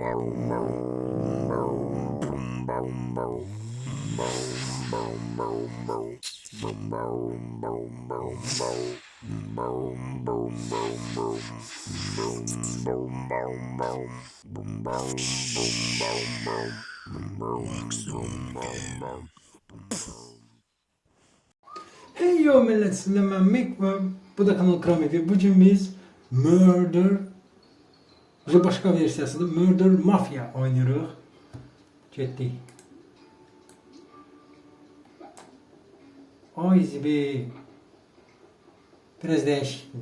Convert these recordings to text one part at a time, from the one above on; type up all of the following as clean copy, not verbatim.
Hey yo millet, sizlerle ben Mick ve bu da Kanal Kram TV. Bugün biz Murder başka versiyasıdır. Murder Mafia oynuyoruz. Getdik. Ay zibi. Biraz değişik.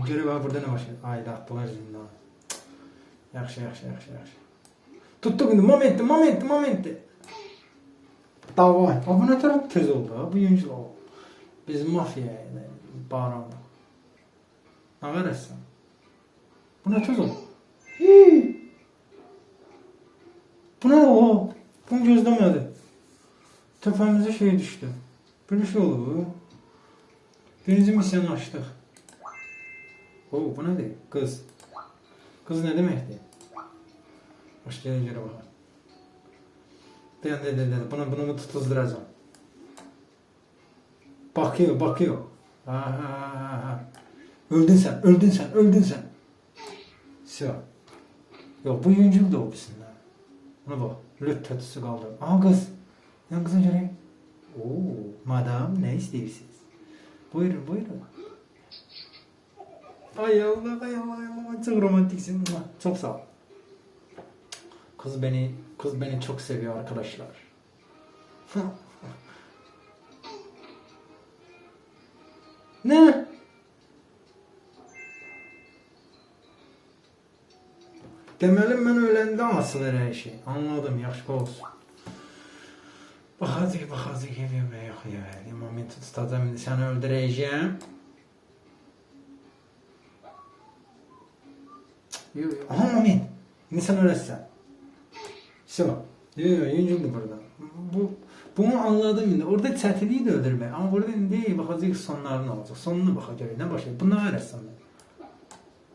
Görev var burada ne var? Ayda attılar zindan. Yaxşı. Tuttuk indi. Momenti. Davay. Bu ne taraf tez oldu ha? Bu yüncül oldu. Biz mafya bağırandık. Ne verirsen? Bu ne tez oldu? Bu ne o? Bunu gözlemedi. Tepemize şey düştü. Böyle şey oldu. Birinci misyonu açtık. Bu nedir? Kız. Kız ne demekti? Hoş gelecek bakalım. De. Bunu tutuzduracağım. Bakıyor. Ha. Öldün sen. Sağ. Yok bu yüncül de o bizimle. Buna bak. Lüt kötüsü kaldı. Aha kız. Yan kızın göreyim. Madam ne istiyorsunuz? Buyurun. Ay Allah. Çok romantiksin. Çok sağ ol. Kız beni çok seviyor arkadaşlar. Ne? Deməli mən öləndə asılır hər şey. Anladım, yaxşı olsun. Baxacaq, yox ya. Momenti tutacağım, indi səni öldürəcəm. Yox. Aha, moment. İndi sən öləsən. Yox, yüncüldür burada. Bunu anladım indi. Orada çətinliyi də öldürmək. Amma burada indi baxacaq sonlarına olacaq. Sonuna baxacaq. Nə başlayır? Bu nə verəsən mən?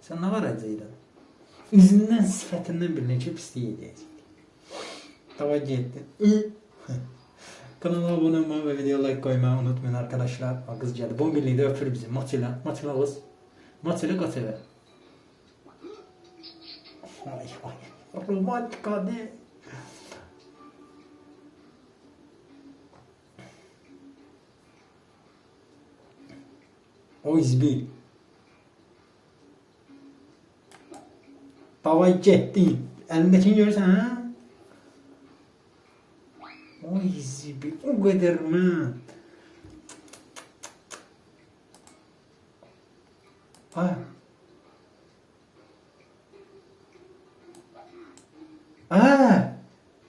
Sən nə verəcəkdin? Üzündən, sifətindən bir neçə pisliyi edəcəkdik. Dava getdi. Kanala abone olmayı ve video like koymayı unutmayın arkadaşlar. Kız geldi. Bu birliği öpür bizi. Maçıyla kız. Maçıyla kaç eve. Ay. Romantik hadi. O izbi. Davay getdi. Elindekini görürsən ha? O izbi. O kadar mı?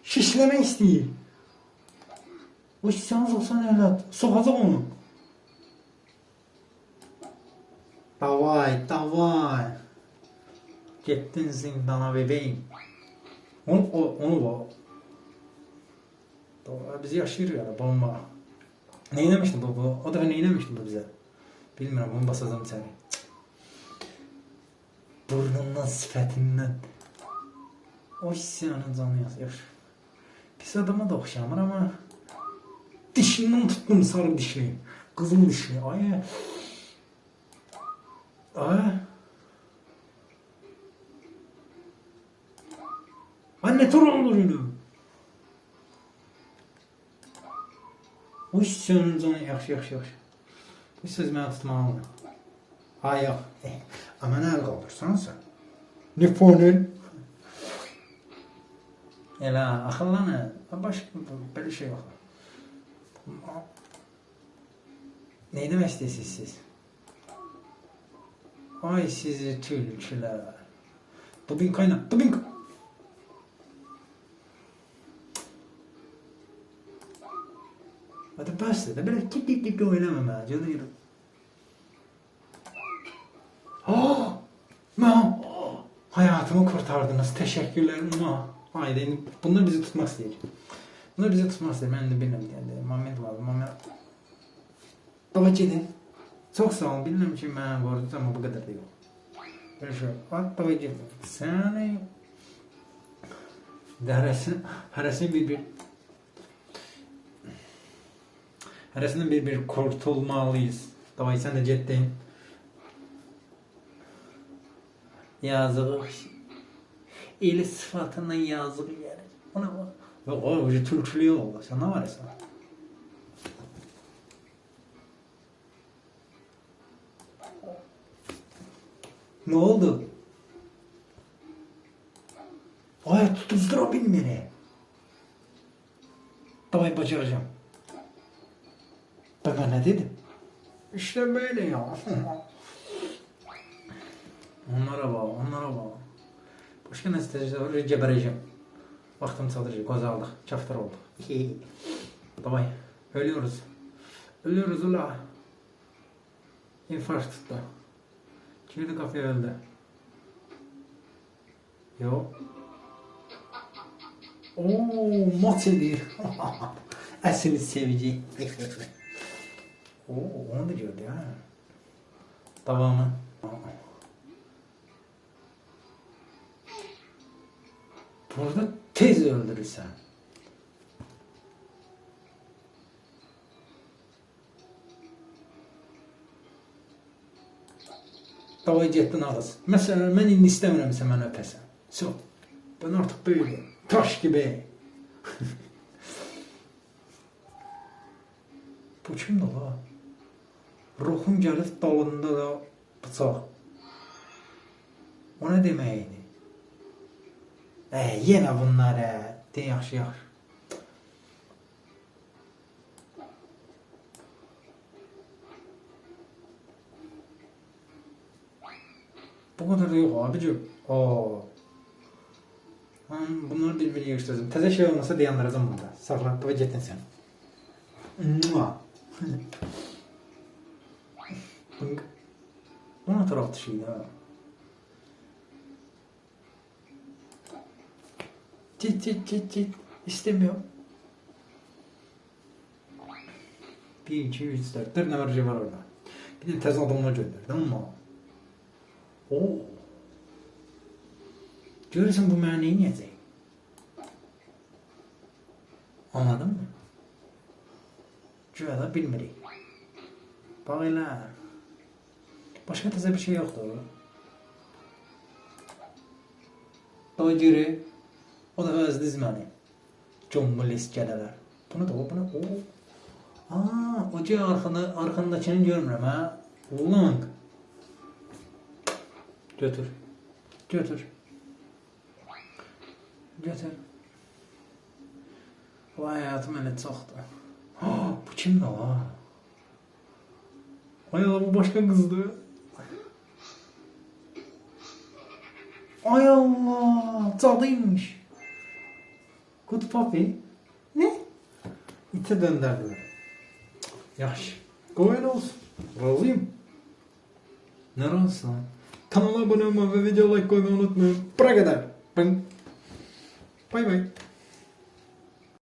Şişleme istəyir. O şişseniz olsan evlat. Sokacaq onu. Davay. Getdin zindana bebeğim. Onu bizi yaşayır ya bomba. Neylemişti bu? O da neylemişti bu bize? Bilmiyorum, bunu basacağım seni. Burnundan, sifətindən. O hisyanın canı yazıyor. Pis adama da oxşamır ama dişindən tuttum, sarı dişli. Qızıl dişli. Anne tur olur yürü. O hisyanın canı yaxşı. Bu söz mənə tutmalı. Yox. Ama nə əl qaldırsan sən? Ne fonun? Elə axıllanı. Başqa belə şey yox. Ne demək istəyirsiniz siz? Ay sizi tülkülər. Dubin kayna. Hadi bəsdir də, belə kik oynamama. Canıyırım. Hayatımı kurtardınız. Teşekkürler. Haydi, bunlar bizi tutmak istəyir. Mən də bilmirəm deyəndə. Moment var. Baba gedin. Çox sağ olun. Bilmirəm ki, mənə qorudunuz, amma bu qədər də yox. Böyle şey. Baba gedin. Səni Hərəsindən bir kurtulmalıyız. Davay sen de cidden. Yazığı. Eli sıfatından yazığı gelir. Ona bak. Yok o bir türkülüyor oldu. Sen ne var ya sen? Ne oldu? Ay tutuştura bin beni. Davay başaracağım. Ben ne dedim? İşte böyle ya. Onlara bak. Başka ne isteyeceğiz? Gebereceğim. Vaxtım çatacak, qazaldıq, kaftar olduk. Davay, ölüyoruz ula. İnfarkt tuttu. Girdi kafaya öldü. Yok. Ooo, maç edir. Əsl sevici. Oo, onu da gördü ha. Davamı. Burada tez öldürürsen. Davay getdin ağız. Mesela mən indi istəmirəmsə mən öpəsən. Çox. Ben artık böyle. Taş gibi. Bu kimdir la? Ruhum gəlib dalında da bıçaq. O ne deməkdir? Yenə bunlar de yaxşı. Bu kadar da yok abicim. Bunları birbirine yarıştırdım. Təzə şey olmasa dayanıracağım burada. Sağlıklı ve getdin sen. Ona taraf dışıydı ha. Cit. İstemiyorum. 1, 2, 3, 4. 4 numara var orada. Bir de tez adamla gönderdim ama. Görürsən bu mənə neyəcək? Anladın mı? Güya da bilmirik. Bax elə. Başqa təzə bir şey yoxdur. Daha geri. O da özdiz məni. Cumbulis gələlər. Bunu da o. Oca arxandakini görmürəm ha. Ulan. Götür. Bu hayatım elə çoxdur. Bu kimdir la? Ay Allah, bu başka kızdı. Ay Allah, cadıymış. Good puppy. Ne? İte döndürdüler. Yaş. Koyun olsun. Razıyım. Ne razısın lan? Kanala abone olmayı ve video like koymayı unutmayın. Buraya kadar. Bay bay.